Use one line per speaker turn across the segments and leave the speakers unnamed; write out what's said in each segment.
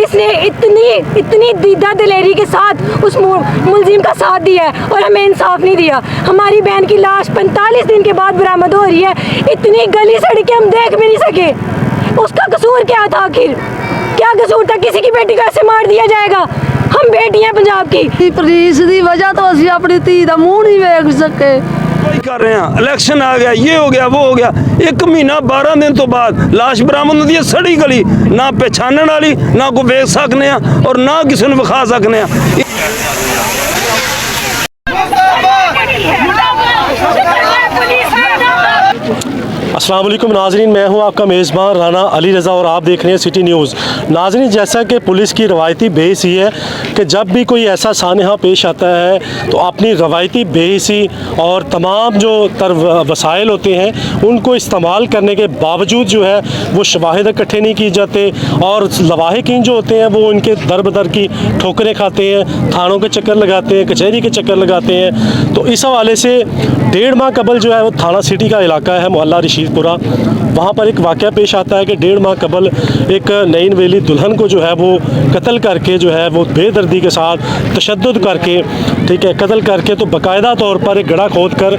Police ने इतनी दीदा दिलेरी के साथ उस मुलजिम का साथ दिया है और हमें इंसाफ नहीं दिया। हमारी बहन की लाश 45 दिन के बाद बरामद हो रही है। इतनी गली सड़कें हम देख भी नहीं सके। उसका कसूर क्या था? आखिर क्या कसूर था? किसी की बेटी को ऐसे मार दिया जाएगा? हम बेटी हैं पंजाब की।
पुलिस की वजह तो असी अपनी धी का मुंह नहीं देख सके।
कर रहे हैं, इलेक्शन आ गया, ये हो गया, वो हो गया। 1 महीना 12 दिन तो बाद लाश बरामद होती है सड़ी गली, ना पहचानने वाली, ना को वेख सकने और ना किसी ने विखा सकने।
अस्सलाम वालेकुम नाज़रीन, मैं हूं आपका मेज़बान राना अली रज़ा और आप देख रहे हैं सिटी न्यूज़। नाज़रीन, जैसा कि पुलिस की रवायती बेहिसी है कि जब भी कोई ऐसा सानहा पेश आता है तो अपनी रवायती बेहिसी और तमाम जो वसाइल होते हैं उनको इस्तेमाल करने के बावजूद जो है वो शवाहिद इकट्ठे नहीं किए जाते और लवाहिकीन जो होते हैं वो उनके दर बदर की ठोकरें खाते हैं, थानों के चक्कर लगाते हैं, कचहरी के चक्कर लगाते हैं। तो इस हवाले से 1.5 माह कबल जो है वो थाना सिटी का इलाका है मोहल्ला रशीदपुरा, वहाँ पर एक वाक़या पेश आता है कि 1.5 माह कबल एक नई नवेली दुल्हन को जो है वो कत्ल करके जो है वो बेदर्दी के साथ तशद्दुद करके, ठीक है, कत्ल करके तो बाकायदा तौर पर एक गड्ढा खोद कर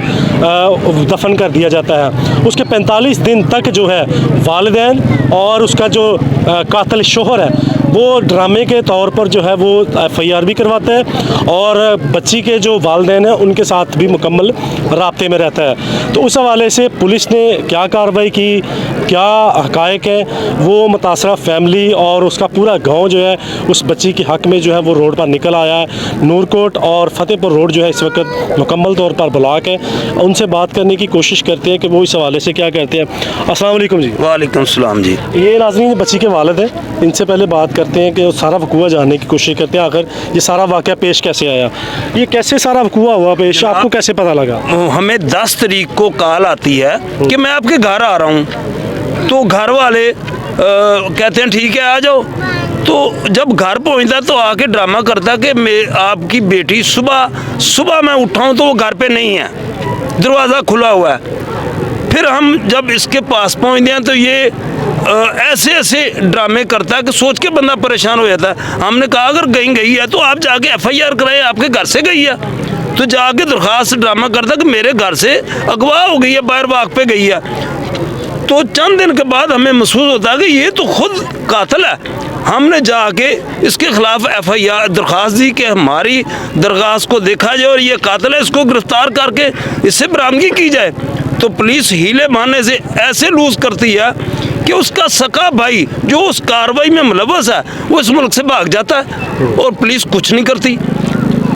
दफन कर दिया जाता है। उसके 45 दिन तक जो है वालिदैन और उसका जो कातिल शोहर है वो ड्रामे के तौर पर जो है वो FIR भी करवाता है और बच्ची के जो वालिदैन हैं उनके साथ भी मुकम्मल राब्ते में रहता है। तो उस हवाले से पुलिस ने क्या कार्रवाई की, क्या हक़ाइक़ है, वो मुतासरा फैमिली और उसका पूरा गांव जो है उस बच्ची के हक़ में जो है वो रोड पर निकल आया है। नूरकोट और फतेहपुर रोड जो है इस वक्त मुकम्मल तौर पर ब्लॉक है। उनसे बात करने की कोशिश करते हैं कि वो इस हवाले से क्या कहते हैं। अस्सलाम वालेकुम जी।
वालेकुम सलाम जी।
ये नाज़रीन बच्ची के वालिद हैं, इनसे पहले बात करते हैं कि सारा वकूआ जानने की कोशिश करते हैं आखिर ये सारा वाक़या पेश कैसे आया, ये कैसे सारा वकूआ हुआ पेश, आपको कैसे पता लगा?
हमें 10 तारीख को कॉल आती है कि मैं आपके घर आ रहा हूँ, तो घर वाले कहते हैं ठीक है आ जाओ। तो जब घर पहुँचता तो आके ड्रामा करता कि मैं आपकी बेटी सुबह मैं उठाऊँ तो वो घर पे नहीं है, दरवाज़ा खुला हुआ है। फिर हम जब इसके पास पहुँचते हैं तो ये ऐसे ड्रामे करता है कि सोच के बंदा परेशान हो जाता है। हमने कहा अगर गई है तो आप जाके FIR कराएं, आपके घर से गई है। तो जाके दरख्वास्त ड्रामा करता कि मेरे घर से अगवा हो गई है, बाहर वाक पे गई है। तो चंद दिन के बाद हमें महसूस होता है कि ये तो खुद कातिल है। हमने जाके इसके खिलाफ FIR दरख्वास्त दी कि हमारी दरख्वास्त को देखा जाए और ये कातिल है, इसको गिरफ्तार करके इससे बरामदगी की जाए। तो पुलिस हीले बहाने से ऐसे लूज करती है कि उसका सका भाई जो उस कार्रवाई में मुलव्वस है वो इस मुल्क से भाग जाता है और पुलिस कुछ नहीं करती।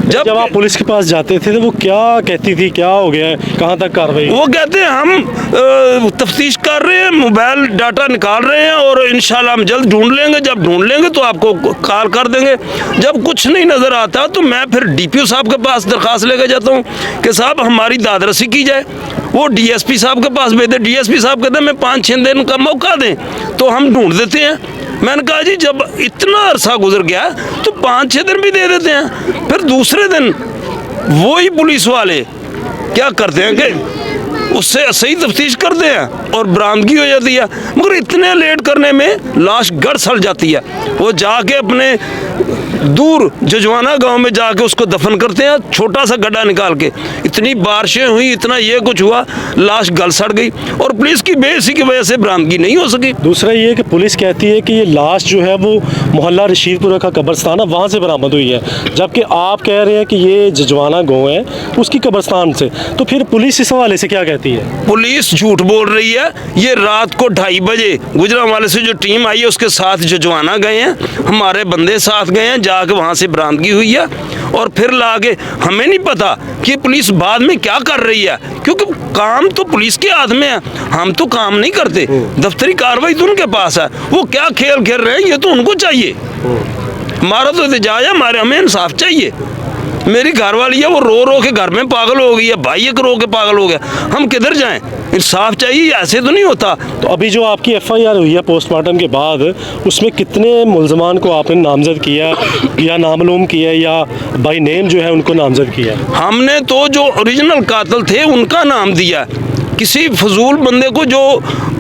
जब आप पुलिस के पास जाते थे तो वो क्या कहती थी, क्या हो गया है, कहाँ तक कार्रवाई?
वो कहते हैं हम तफ्तीश कर रहे हैं, मोबाइल डाटा निकाल रहे हैं और इंशाल्लाह हम जल्द ढूंढ लेंगे, जब ढूंढ लेंगे तो आपको कॉल कर देंगे। जब कुछ नहीं नज़र आता तो मैं फिर DPO साहब के पास दरख्वास्त लेकर जाता हूँ कि साहब हमारी दादरसी की जाए। वो DSP साहब के पास भेजते, DSP साहब कहते हैं मैं 5-6 दिन का मौका दें तो हम ढूंढ देते हैं। मैंने कहा जी जब इतना अरसा गुजर गया तो 5-6 दिन भी दे देते हैं। फिर दूसरे दिन वही पुलिस वाले क्या करते हैं कि उससे सही तफ्तीश करते हैं और बरामदगी हो जाती है। मगर इतने लेट करने में लाश गड़ सड़ जाती है। वो जाके अपने दूर जजवाना गांव में जाके उसको दफन करते हैं, छोटा सा गड्ढा निकाल के। इतनी बारिशें हुई, इतना ये कुछ हुआ, लाश गल सड़ गई और पुलिस की बेइज्जती की वजह से बरामदगी नहीं हो सकी।
दूसरा ये कि पुलिस कहती है कि ये लाश जो है वो मोहल्ला रशीदपुरा का कब्रिस्तान है, वहाँ से बरामद हुई है, जबकि आप कह रहे हैं कि ये जजवाना गाँव है उसकी कब्रिस्तान से। तो फिर पुलिस इस हवाले से क्या कहती है?
पुलिस झूठ बोल रही है। ये रात को 2:30 बजे गुजरांवाले से जो टीम आई है उसके साथ जजवाना गए हैं, हमारे बंदे साथ गए हैं, जाके वहाँ से बरामदगी हुई है और फिर लाके हमें नहीं पता कि पुलिस बाद में क्या कर रही है, क्योंकि काम तो पुलिस के हाथ में है, हम तो काम नहीं करते। दफ्तरी कार्रवाई तो उनके पास है, वो क्या खेल खेल रहे हैं ये तो उनको चाहिए। हमारा तो एहतजाज है, हमें इंसाफ चाहिए। मेरी घरवाली है वो रो रो के घर में पागल हो गई है, भाई एक रो के पागल हो गया, हम किधर जाएं? इंसाफ चाहिए, ऐसे तो नहीं होता।
तो अभी जो आपकी FIR हुई है पोस्टमार्टम के बाद, उसमें कितने मुल्ज़मान को आपने नामजद किया या नामालूम किया या बाई नेम जो है उनको नामजद किया?
हमने तो जो ओरिजिनल कातिल थे उनका नाम दिया, किसी फजूल बंदे को जो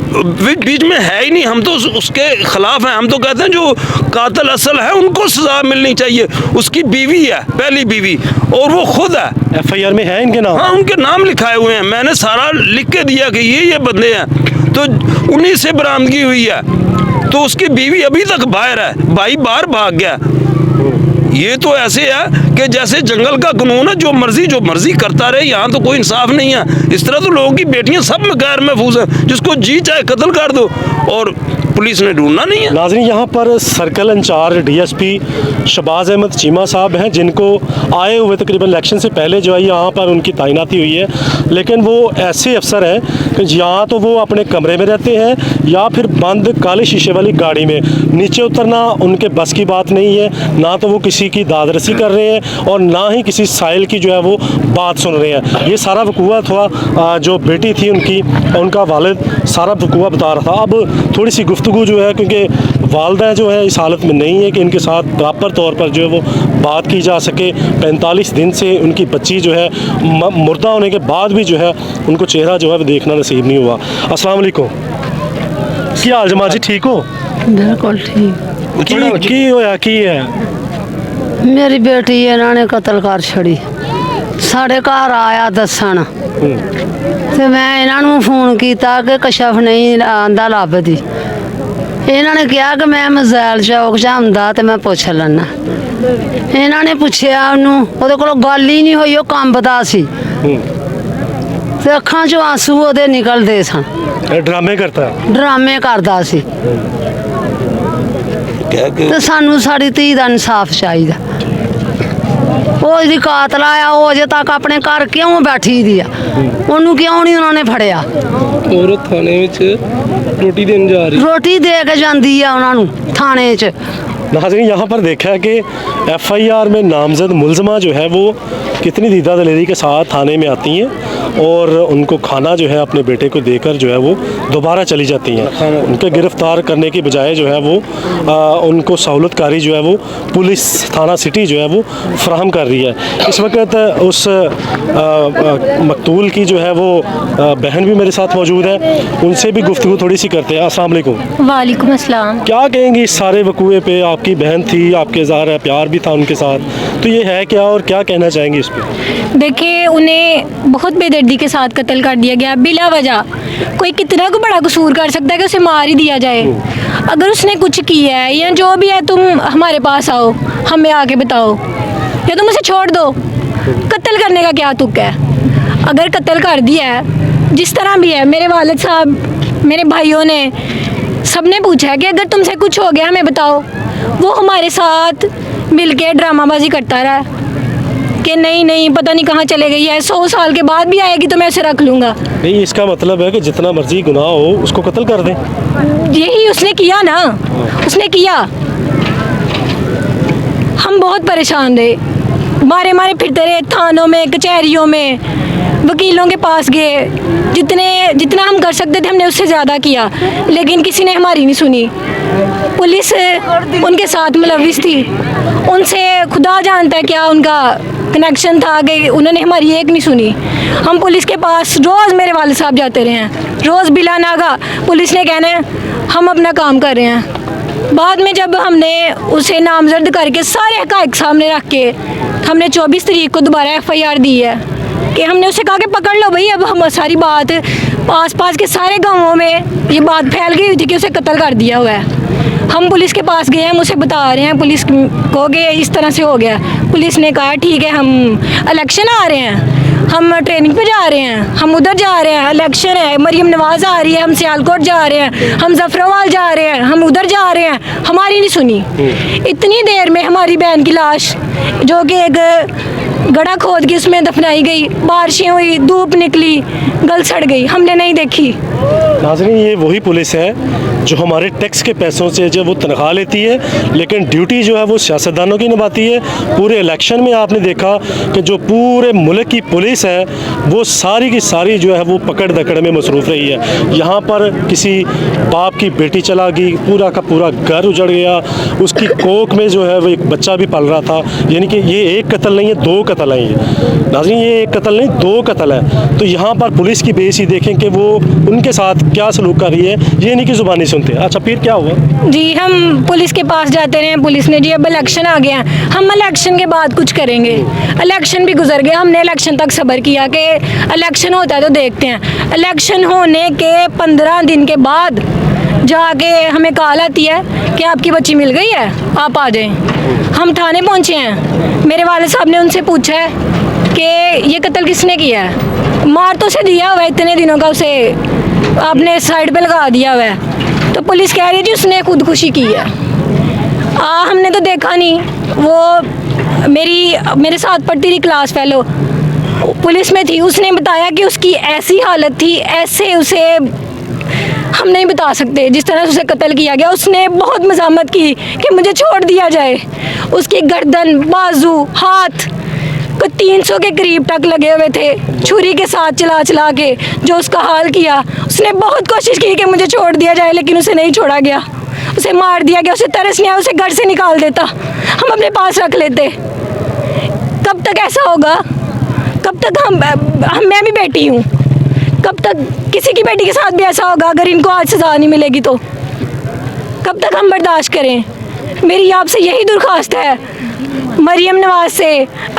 बीच में है ही नहीं। हम तो उसके खिलाफ हैं। हम तो कहते हैं जो कातिल असल है उनको सजा मिलनी चाहिए। उसकी बीवी है, पहली बीवी, और वो खुद है।
FIR में है इनके नाम?
हाँ, उनके नाम लिखाए हुए हैं। मैंने सारा लिख के दिया कि ये बंदे हैं, तो उन्हीं से बरामदगी हुई है। तो उसकी बीवी अभी तक बाहर है, भाई बाहर भाग गया। ये तो ऐसे है कि जैसे जंगल का कानून है, जो मर्जी करता रहे। यहाँ तो कोई इंसाफ नहीं है। इस तरह तो लोगों की बेटियां सब में गैर महफूज हैं। जिसको जी चाहे कत्ल कर दो, और पुलिस ने ढूंढना नहीं है।
नाज़रीन, यहाँ पर circle incharge DSP Shahbaz Ahmed Cheema साहब हैं, जिनको आए हुए तकरीबन इलेक्शन से पहले जो है यहाँ पर उनकी तैनाती हुई है। लेकिन वो ऐसे अफसर हैं कि यहाँ तो वो अपने कमरे में रहते हैं या फिर बंद काले शीशे वाली गाड़ी में। नीचे उतरना उनके बस की बात नहीं है। ना तो वो किसी की दादरसी कर रहे हैं और ना ही किसी साइल की जो है वो बात सुन रहे हैं। ये सारा वकूआ था, जो बेटी थी उनकी, उनका वालिद सारा वकूआ बता रहा था। अब थोड़ी सी गुफ्तगू जो है, क्योंकि वालदा जो है इस हालत में नहीं है कि इनके साथ प्रॉपर तौर पर जो है वो बात की जा सके। 45 दिन से उनकी बच्ची जो है मुर्दा होने के बाद भी जो है उनको चेहरा जो है वो देखना नसीब नहीं हुआ। अस्सलाम वालेकुम, क्या हाल जमात जी, ठीक हो?
बिल्कुल ठीक।
की होया की है?
मेरी बेटी इन्होंने कतल कर छड़ी। साढ़े घर आया दसन ते मैं इन्हों फोन किया कि कशफ नहीं आंदा लभदी। इन्होंने कहा कि मैं मज़ैल चौक च आंदा ते मैं पुछ लैना। इन्होंने पूछया उन्होंने कोलों गल ही नहीं हुई, वो कंबदा सी ते अखां चों आंसू ओहदे निकलदे सन।
ड्रामे करता है?
ड्रामे करदा सी। ते सानू साड़ी धी दा इंसाफ चाहिदा। वो जी कातल आया, वो अजे तक अपने घर क्यों बैठी दी आ? उन्होंने क्यों नहीं उन्होंने फड़िया?
और थाने विच रोटी देने जा रही,
रोटी दे के जाती है उन्होंने थाने च।
नाज़रीन, यहाँ पर देखा है कि FIR में नामजद मुलजमा जो है वो कितनी दीदा दलेरी के साथ थाने में आती हैं और उनको खाना जो है अपने बेटे को देकर जो है वो दोबारा चली जाती हैं। उनके गिरफ्तार करने की बजाय जो है वो उनको सहूलतकारी जो है वो पुलिस थाना सिटी जो है वो फ्राहम कर रही है। इस वक्त उस मकतूल की जो है वो बहन भी मेरे साथ मौजूद है, उनसे भी गुफ्तगू थोड़ी सी करते हैं। अस्सलाम वालेकुम।
वालेकुम अस्सलाम।
क्या कहेंगी इस सारे वकूए पे? आपकी बहन थी, आपके ज़ाहिर है प्यार भी था उनके साथ, तो ये है क्या और क्या कहना चाहेंगे इस पे?
देखिए, उन्हें बहुत बेदर्दी के साथ कत्ल कर दिया गया बिला वजह। कोई कितना को बड़ा कसूर कर सकता है कि उसे मार ही दिया जाए? अगर उसने कुछ किया है या जो भी है, तुम हमारे पास आओ, हमें आके बताओ, या तुम उसे छोड़ दो। कत्ल करने का क्या तुक है? अगर कत्ल कर दिया है, जिस तरह भी है, मेरे वालिद साहब, मेरे भाइयों ने, सबने पूछा है कि अगर तुमसे कुछ हो गया हमें बताओ। वो हमारे साथ मिलके ड्रामाबाजी करता रहा कि नहीं पता नहीं कहाँ चले गई है, 100 साल के बाद भी आएगी तो मैं उसे रख लूँगा।
नहीं, इसका मतलब है कि जितना मर्जी गुनाह हो उसको कत्ल कर दें।
यही उसने किया ना, उसने किया। हम बहुत परेशान रहे, मारे फिरते रहे थानों में, कचहरियों में, वकीलों के पास गए। जितना हम कर सकते थे हमने उससे ज़्यादा किया, लेकिन किसी ने हमारी नहीं सुनी। पुलिस उनके साथ मुलविस थी, उनसे खुदा जानता है क्या उनका कनेक्शन था कि उन्होंने हमारी एक नहीं सुनी। हम पुलिस के पास रोज़, मेरे वालिद साहब जाते रहे हैं, रोज़ बिला नागा पुलिस ने कहना है हम अपना काम कर रहे हैं। बाद में जब हमने उसे नामजद करके सारे हक़ाइक़ सामने रख के हमने 24 तारीख को दोबारा FIR दी है कि हमने उसे कहा कि पकड़ लो भाई। अब हम सारी बात पास के सारे गाँवों में ये बात फैल गई हुई थी कि उसे कत्ल कर दिया हुआ है। हम पुलिस के पास गए, हम उसे बता रहे हैं पुलिस को कि इस तरह से हो गया। पुलिस ने कहा ठीक है, हम इलेक्शन आ रहे हैं, हम ट्रेनिंग पे जा रहे हैं, हम उधर जा रहे हैं, इलेक्शन है, मरियम नवाज़ आ रही है, हम सियालकोट जा रहे हैं, हम जफराबाद जा रहे हैं, हम उधर जा रहे हैं। हमारी नहीं सुनी। इतनी देर में हमारी बहन की लाश, जो कि एक गड्ढा खोद के उसमें दफनाई गई, बारिशें हुई, धूप निकली, गल सड़ गई, हमने नहीं देखी।
नाज़रीन, ये वही पुलिस है जो हमारे टैक्स के पैसों से जो वो तनख्वाह लेती है, लेकिन ड्यूटी जो है वो सियासतदानों की निभाती है। पूरे इलेक्शन में आपने देखा कि जो पूरे मुल्क की पुलिस है वो सारी की सारी जो है वो पकड़ दकड़ में मसरूफ़ रही है। यहाँ पर किसी बाप की बेटी चला गई, पूरा का पूरा घर उजड़ गया, उसकी कोख में जो है वो एक बच्चा भी पल रहा था। यानी कि ये एक कत्ल नहीं है, 2 कत्ल हैं। ये नाज़रीन, ये एक कत्ल नहीं, 2 कत्ल है। तो यहाँ पर पुलिस पुलिस की बेइज्जती देखें कि वो उनके साथ क्या सलूक कर रही है, ये नहीं कि ज़ुबानी सुनते। अच्छा फिर क्या हुआ?
जी हम पुलिस के पास जाते रहे, पुलिस ने जी अब इलेक्शन आ गया, हम इलेक्शन के बाद कुछ करेंगे। इलेक्शन भी गुजर गया, हमने इलेक्शन तक सब्र किया कि इलेक्शन होता है तो देखते हैं। इलेक्शन होने के 15 दिन के बाद जाके हमें कॉल आती है कि आपकी बच्ची मिल गई है, आप आ जाएं। हम थाने पहुंचे हैं, मेरे वाले साहब ने उनसे पूछा है कि ये कत्ल किसने किया है, मार तो उसे दिया हुआ है, इतने दिनों का उसे आपने साइड पे लगा दिया हुआ है। तो पुलिस कह रही है जी उसने खुदकुशी की है। हमने तो देखा नहीं, वो मेरे साथ पढ़ती थी क्लास फेलो, पुलिस में थी, उसने बताया कि उसकी ऐसी हालत थी, ऐसे उसे हम नहीं बता सकते जिस तरह से उसे कत्ल किया गया। उसने बहुत मज़ामत की कि मुझे छोड़ दिया जाए। उसकी गर्दन, बाजू, हाथ को 300 के करीब तक लगे हुए थे, छुरी के साथ चला चला के जो उसका हाल किया। उसने बहुत कोशिश की कि मुझे छोड़ दिया जाए, लेकिन उसे नहीं छोड़ा गया, उसे मार दिया गया। उसे तरस नहीं आया, उसे घर से निकाल देता, हम अपने पास रख लेते। कब तक ऐसा होगा? कब तक मैं भी बेटी हूँ, कब तक किसी की बेटी के साथ भी ऐसा होगा? अगर इनको आज सज़ा नहीं मिलेगी तो कब तक हम बर्दाश्त करें? मेरी आपसे यही दरख्वास्त है, मरियम नवाज से,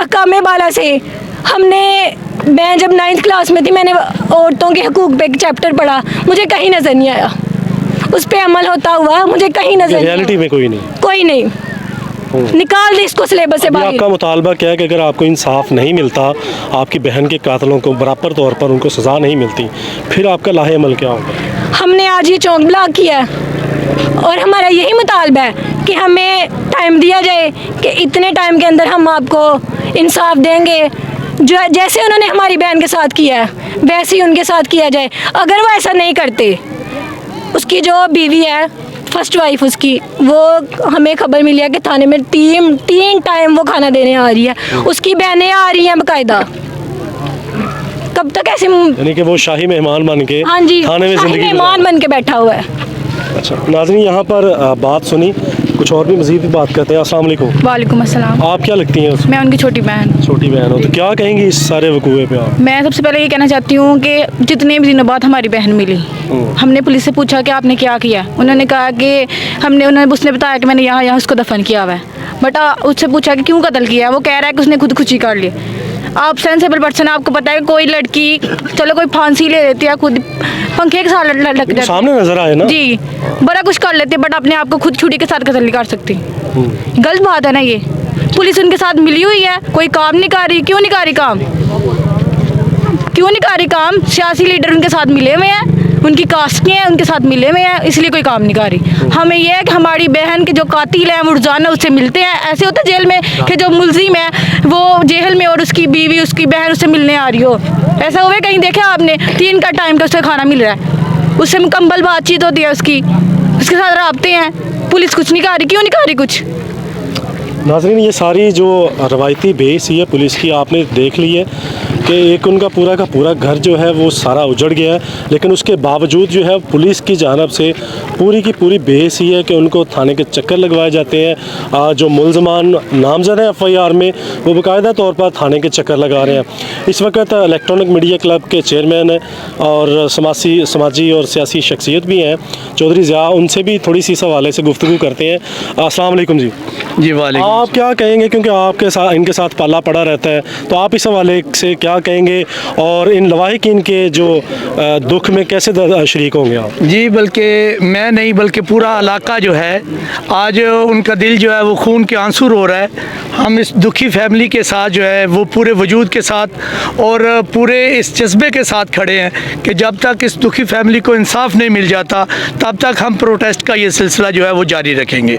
अकामे बाला से। मैं जब 9th क्लास में थी, मैंने औरतों के हकूक़ पे एक चैप्टर पढ़ा, मुझे कहीं नज़र नहीं आया, उस पर अमल होता हुआ मुझे कहीं नज़र नहीं आया।
रियलिटी में कोई नहीं।
निकाल दे इसको सिलेबस से बाहर।
आपका मुतालबा क्या है कि अगर आपको इंसाफ नहीं मिलता, आपकी बहन के कातलों को बराबर तौर पर उनको सज़ा नहीं मिलती, फिर आपका लाहे अमल क्या होगा?
हमने आज ये चौक ब्लॉक किया और हमारा यही मुतालबा है कि हमें टाइम दिया जाए कि इतने टाइम के अंदर हम आपको इंसाफ देंगे। जो जैसे उन्होंने हमारी बहन के साथ किया है वैसे ही उनके साथ किया जाए। अगर वो ऐसा नहीं करते, उसकी जो बीवी है, फर्स्ट वाइफ उसकी, वो हमें खबर मिली है कि थाने में तीन टाइम वो खाना देने आ रही है, उसकी बहनें आ रही हैं बाकायदा। कब तक ऐसे?
यानी कि वो शाही मेहमान बन के
हाँ जी,
थाने में
शाही
जिंदगी
मेहमान बन के बैठा हुआ है।
अच्छा नाज़रीन, यहाँ पर बात सुनी, कुछ और भी मज़ीद भी बात करते हैं। अस्सलाम वालेकुम।
वालेकुम अस्सलाम।
आप क्या लगती हैं उसमें?
मैं उनकी छोटी बहन।
छोटी बहन हो तो क्या कहेंगी इस सारे वकूए पे आप?
मैं सबसे पहले ये कहना चाहती हूँ कि जितने भी दिनों बाद हमारी बहन मिली, हमने पुलिस से पूछा कि आपने क्या किया। उन्होंने कहा कि उसने बताया कि मैंने यहाँ उसको दफन किया हुआ है। बट उससे पूछा कि क्यों कत्ल किया, वो कह रहा है कि उसने खुदकुशी कर ली। आप सेंसेबल पर्सन, आपको पता है कोई लड़की चलो कोई फांसी ले लेती है, खुद पंखे के साथ लटक जाती है,
सामने नजर आए ना
जी, बड़ा कुछ कर लेते, बट अपने आप को खुद छुरी के साथ कत्ल नहीं कर सकती। गलत बात है ना ये। पुलिस उनके साथ मिली हुई है, कोई काम नहीं कर रही। क्यों नहीं कर रही काम? क्यों नहीं कर रही काम? सियासी लीडर उनके साथ मिले हुए हैं, उनकी कास्ट के हैं, उनके साथ मिले हुए हैं, इसलिए कोई काम नहीं कर रही। हमें यह है कि हमारी बहन के जो कातिल हैं वो रोजाना उससे मिलते हैं। ऐसे होता है जेल में कि जो मुलजिम है वो जेल में और उसकी बीवी, उसकी बहन उससे मिलने आ रही हो। ऐसा हुआ कहीं देखा आपने? 3 का टाइम का उससे खाना मिल रहा है, उससे मुकम्मल बातचीत होती है, उसके साथ रबते हैं। पुलिस कुछ नहीं कर रही। क्यों नहीं कर रही कुछ?
नाज़रीन, ये सारी जो रवायती बेस है पुलिस की, आपने देख ली है कि एक उनका पूरा का पूरा घर जो है वो सारा उजड़ गया है, लेकिन उसके बावजूद जो है पुलिस की जानब से पूरी की पूरी बेस ही है कि उनको थाने के चक्कर लगवाए जाते हैं। जो मुलजमान नामजद हैं FIR में, वो बाकायदा तौर पर थाने के चक्कर लगा रहे हैं। इस वक्त इलेक्ट्रॉनिक मीडिया क्लब के चेयरमैन हैं और समाजी और सियासी शख्सियत भी हैं, चौधरी ज़िया, उनसे भी थोड़ी सी इस हवाले से गुफ्तगू करते हैं। अस्सलाम वालेकुम जी।
वालेकुम।
आप क्या कहेंगे, क्योंकि आपके साथ इनके साथ पाला पड़ा रहता है, तो आप इस हवाले से क्या कहेंगे और इन लवाहिकीन के जो दुख में कैसे शरीक होंगे आप?
जी, बल्कि मैं नहीं बल्कि पूरा इलाका जो है आज उनका दिल जो है वो खून के आंसू रो रहा है। हम इस दुखी फैमिली के साथ जो है वो पूरे वजूद के साथ और पूरे इस जज्बे के साथ खड़े हैं कि जब तक इस दुखी फैमिली को इंसाफ नहीं मिल जाता तब तक हम प्रोटेस्ट का ये सिलसिला जो है वो जारी रखेंगे।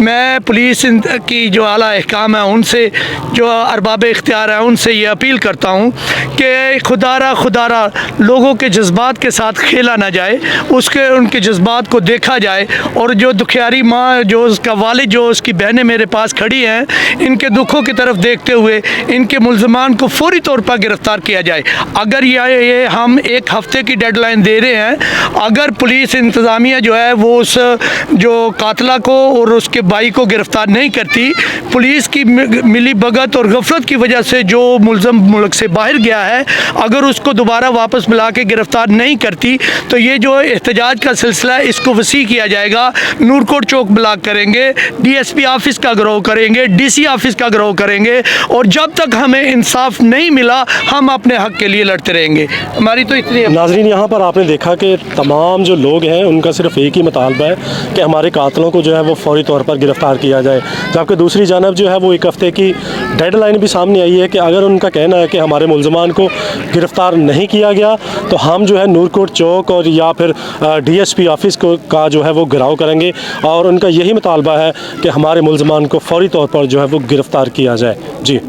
मैं पुलिस की जो आला अहकाम है उनसे, जो अरबाब इख्तियार है उनसे ये अपील करता हूँ कि खुदारा लोगों के जज्बात के साथ खेला ना जाए, उनके जज्बात को देखा जाए। और जो दुखियारी माँ, जो उसका वालिद, जो उसकी बहनें मेरे पास खड़ी हैं, इनके दुखों की तरफ देखते हुए इनके मुल्ज़मान को फौरी तौर पर गिरफ़्तार किया जाए। अगर ये हम 1 हफ़्ते की डेडलाइन दे रहे हैं, अगर पुलिस इंतज़ामिया जो है वो उस जो कातला को और उसके भाई को गिरफ़्तार नहीं नहीं करती, पुलिस की मिली भगत और गफलत की वजह से जो मुलज़म मुल्क से बाहर गया है, अगर उसको दोबारा वापस बुला के गिरफ्तार नहीं करती तो ये जो एहतजाज का सिलसिला है इसको वसी किया जाएगा। नूरकोट चौक ब्लॉक करेंगे, DSP ऑफिस का गिरफ्तार करेंगे, DC ऑफिस का गिरफ्तार करेंगे, और जब तक हमें इंसाफ नहीं मिला हम अपने हक के लिए लड़ते रहेंगे। हमारी तो इतनी
नाजरीन, यहाँ पर आपने देखा कि तमाम जो लोग हैं उनका सिर्फ एक ही मुतालबा है कि हमारे कातलों को जो है वो फौरी तौर पर गिरफ़्तार किया जाए, जबकि दूसरी जानब जो है वो एक हफ़्ते की डेडलाइन भी सामने आई है कि अगर उनका कहना है कि हमारे मुलजमान को गिरफ़्तार नहीं किया गया तो हम जो है नूरकोट चौक और या फिर DSP ऑफिस को का जो है वो घेराव करेंगे, और उनका यही मुतालबा है कि हमारे मुलजमान को फौरी तौर पर जो है वो गिरफ़्तार किया जाए। जी।